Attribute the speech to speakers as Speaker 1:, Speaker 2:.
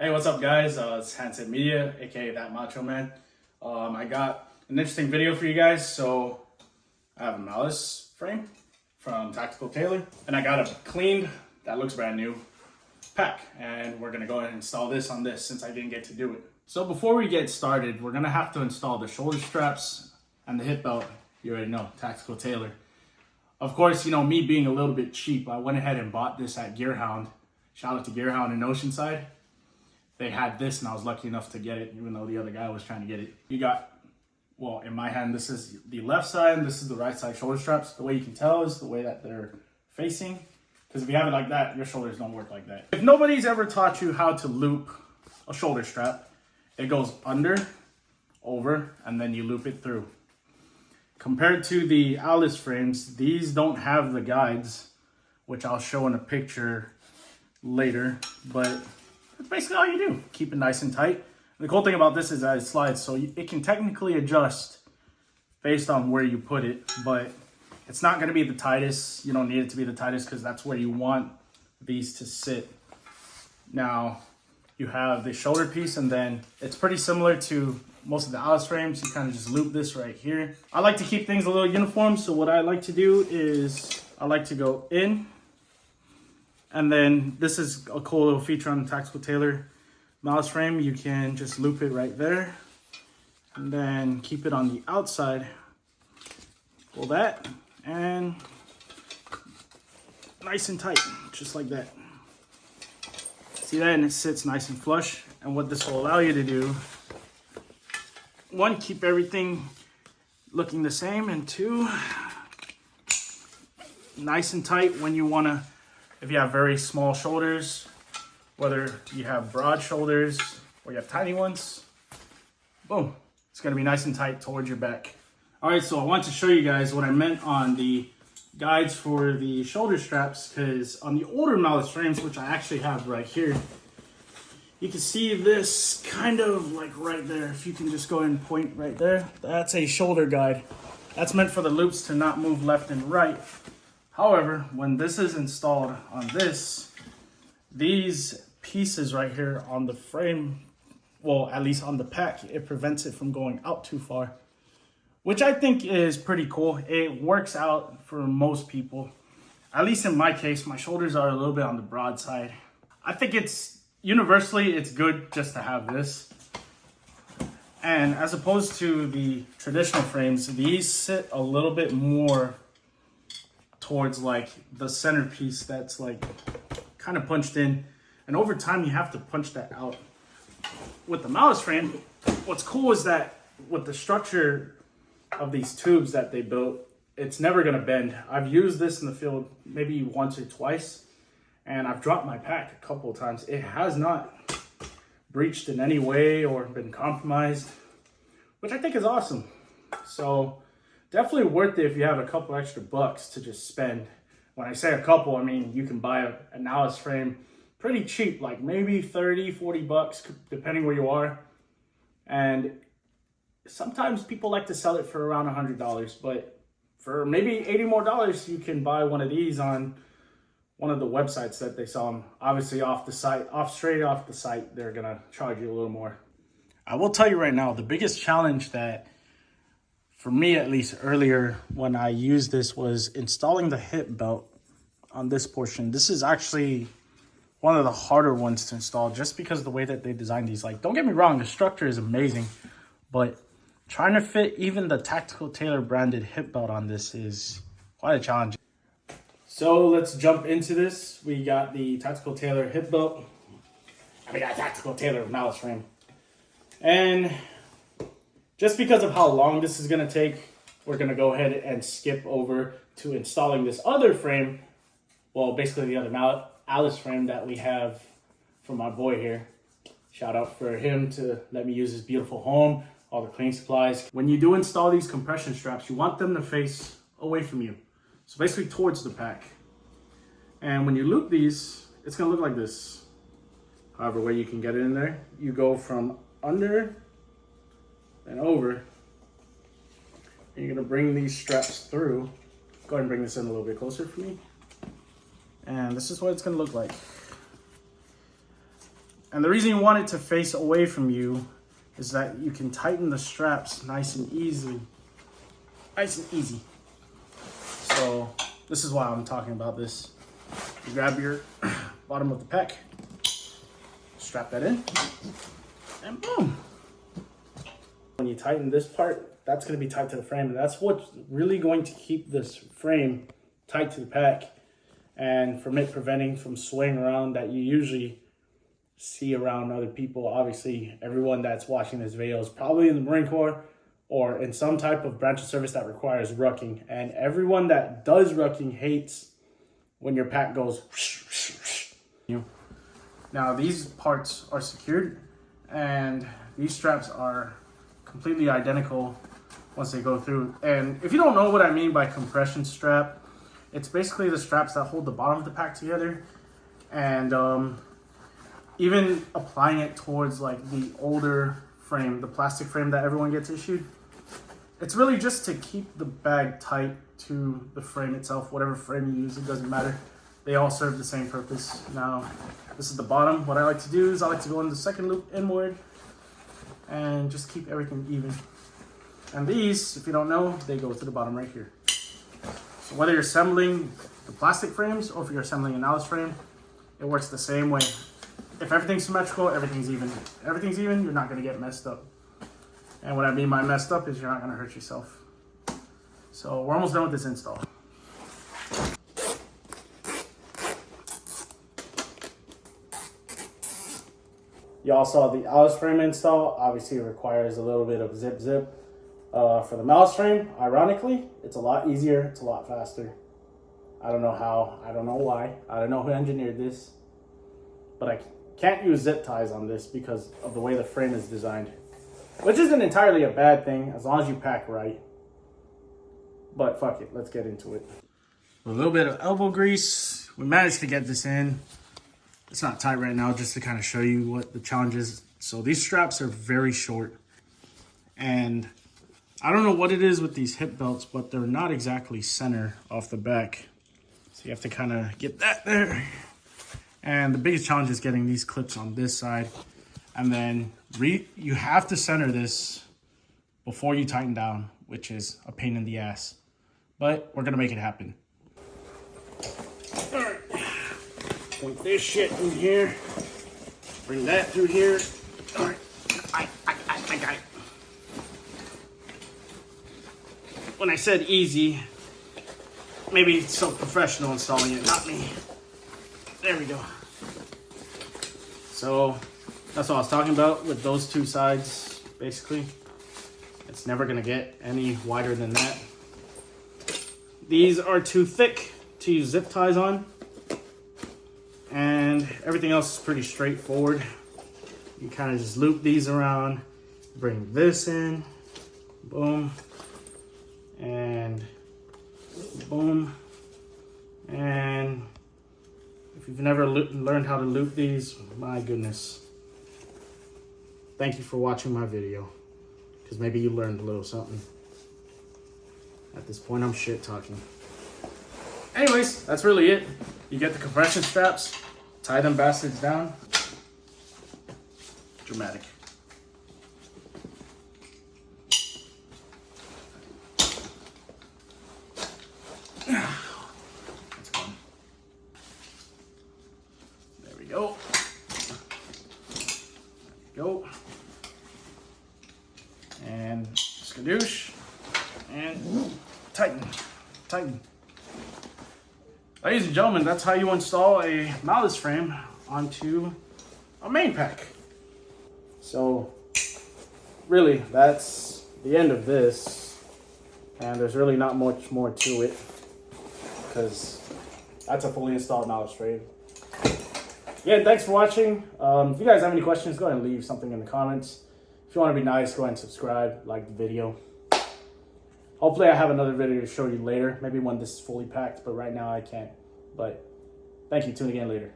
Speaker 1: Hey, what's up, guys? It's Handset Media, aka That Macho Man. I got an interesting video for you guys. So I have a MALICE frame from Tactical Tailor, and I got a cleaned, that looks brand new, pack. And we're gonna go ahead and install this on this since I didn't get to do it. So before we get started, we're gonna have to install the shoulder straps and the hip belt. You already know, Tactical Tailor. Of course, you know, me being a little bit cheap, I went ahead and bought this at Gearhound. Shout out to Gearhound in Oceanside. They had this and I was lucky enough to get it, even though the other guy was trying to get it. You got, well, in my hand, this is the left side and this is the right side shoulder straps. The way you can tell is the way that they're facing. Because if you have it like that, your shoulders don't work like that. If nobody's ever taught you how to loop a shoulder strap, it goes under, over, and then you loop it through. Compared to the MALICE frames, these don't have the guides, which I'll show in a picture later, but that's basically all you do. Keep it nice and tight. The cool thing about this is that it slides, so it can technically adjust based on where you put it, but it's not going to be the tightest. You don't need it to be the tightest because that's where you want these to sit. Now, you have the shoulder piece, and then it's pretty similar to most of the MALICE frames. You kind of just loop this right here. I like to keep things a little uniform, so what I like to do is I like to go in. And then this is a cool little feature on the Tactical Tailor MALICE frame. You can just loop it right there and then keep it on the outside. Pull that and nice and tight, just like that. See that? And it sits nice and flush. And what this will allow you to do, one, keep everything looking the same, and two, nice and tight when you want to. If you have very small shoulders, whether you have broad shoulders or you have tiny ones, boom, it's gonna be nice and tight towards your back. All right, so I want to show you guys what I meant on the guides for the shoulder straps, because on the older MALICE frames, which I actually have right here, you can see this kind of like right there. If you can just go and point right there, that's a shoulder guide. That's meant for the loops to not move left and right. However, when this is installed on this, these pieces right here on the frame, well, at least on the pack, it prevents it from going out too far, which I think is pretty cool. It works out for most people. At least in my case, my shoulders are a little bit on the broad side. I think universally, it's good just to have this. And as opposed to the traditional frames, these sit a little bit more towards like the centerpiece that's like kind of punched in, and over time you have to punch that out. With the MALICE frame, what's cool is that with the structure of these tubes that they built, it's never going to bend. I've used this in the field maybe once or twice, and I've dropped my pack a couple of times. It has not breached in any way or been compromised, which I think is awesome. So definitely worth it if you have a couple extra bucks to just spend. When I say a couple, I mean you can buy a MALICE frame pretty cheap, like maybe 30, 40 bucks, depending where you are. And sometimes people like to sell it for around $100, but for maybe $80 more, you can buy one of these on one of the websites that they sell them. Obviously off the site, straight off the site, they're gonna charge you a little more. I will tell you right now, the biggest challenge that, for me at least earlier when I used this, was installing the hip belt on this portion. This is actually one of the harder ones to install just because of the way that they designed these. Like, don't get me wrong, the structure is amazing, but trying to fit even the Tactical Tailor branded hip belt on this is quite a challenge. So let's jump into this. We got the Tactical Tailor hip belt, and we got Tactical Tailor MALICE frame. And just because of how long this is going to take, we're going to go ahead and skip over to installing this other frame. Well, basically the other MALICE frame that we have from my boy here. Shout out for him to let me use his beautiful home, all the cleaning supplies. When you do install these compression straps, you want them to face away from you. So basically towards the pack. And when you loop these, it's going to look like this. However, where you can get it in there, you go from under and over, and you're gonna bring these straps through. Go ahead and bring this in a little bit closer for me. And this is what it's gonna look like. And the reason you want it to face away from you is that you can tighten the straps nice and easy. Nice and easy. So this is why I'm talking about this. You grab your bottom of the pack, strap that in, and boom. When you tighten this part, that's going to be tight to the frame, and that's what's really going to keep this frame tight to the pack and from it preventing from swaying around that you usually see around other people. Obviously, everyone that's watching this video is probably in the Marine Corps or in some type of branch of service that requires rucking, and everyone that does rucking hates when your pack goes. Now these parts are secured, and these straps are completely identical once they go through. And if you don't know what I mean by compression strap, it's basically the straps that hold the bottom of the pack together. And even applying it towards like the older frame, the plastic frame that everyone gets issued, it's really just to keep the bag tight to the frame itself. Whatever frame you use, it doesn't matter. They all serve the same purpose. Now, this is the bottom. What I like to do is I like to go in the second loop inward and just keep everything even. And these, if you don't know, they go to the bottom right here. So whether you're assembling the plastic frames or if you're assembling a MALICE frame, it works the same way. If everything's symmetrical, everything's even. If everything's even, you're not gonna get messed up. And what I mean by messed up is you're not gonna hurt yourself. So we're almost done with this install. Y'all saw the MALICE frame install. Obviously it requires a little bit of zip. For the MALICE frame, ironically, it's a lot easier, it's a lot faster. I don't know how, I don't know why, I don't know who engineered this, but I can't use zip ties on this because of the way the frame is designed, which isn't entirely a bad thing as long as you pack right. But fuck it, let's get into it. A little bit of elbow grease, we managed to get this in. It's not tight right now, just to kind of show you what the challenge is. So these straps are very short, and I don't know what it is with these hip belts, but they're not exactly center off the back. So you have to kind of get that there. And the biggest challenge is getting these clips on this side. And then you have to center this before you tighten down, which is a pain in the ass. But we're gonna make it happen. All right. Point this shit in here. Bring that through here. All right. I got it. When I said easy, maybe it's so professional installing it, not me. There we go. So that's what I was talking about with those two sides, basically. It's never gonna get any wider than that. These are too thick to use zip ties on. And everything else is pretty straightforward. You kind of just loop these around, bring this in, boom, and boom. And if you've never learned how to loop these, my goodness. Thank you for watching my video, because maybe you learned a little something. At this point, I'm shit talking. Anyways, that's really it. You get the compression straps, tie them bastards down. Dramatic. That's fun. There we go. There we go. And skadoosh. And tighten. Tighten. Ladies and gentlemen, that's how you install a MALICE frame onto a main pack. So, really, that's the end of this. And there's really not much more to it, because that's a fully installed MALICE frame. Yeah, thanks for watching. If you guys have any questions, go ahead and leave something in the comments. If you want to be nice, go ahead and subscribe, like the video. Hopefully I have another video to show you later, maybe when this is fully packed, but right now I can't. But thank you, tune again later.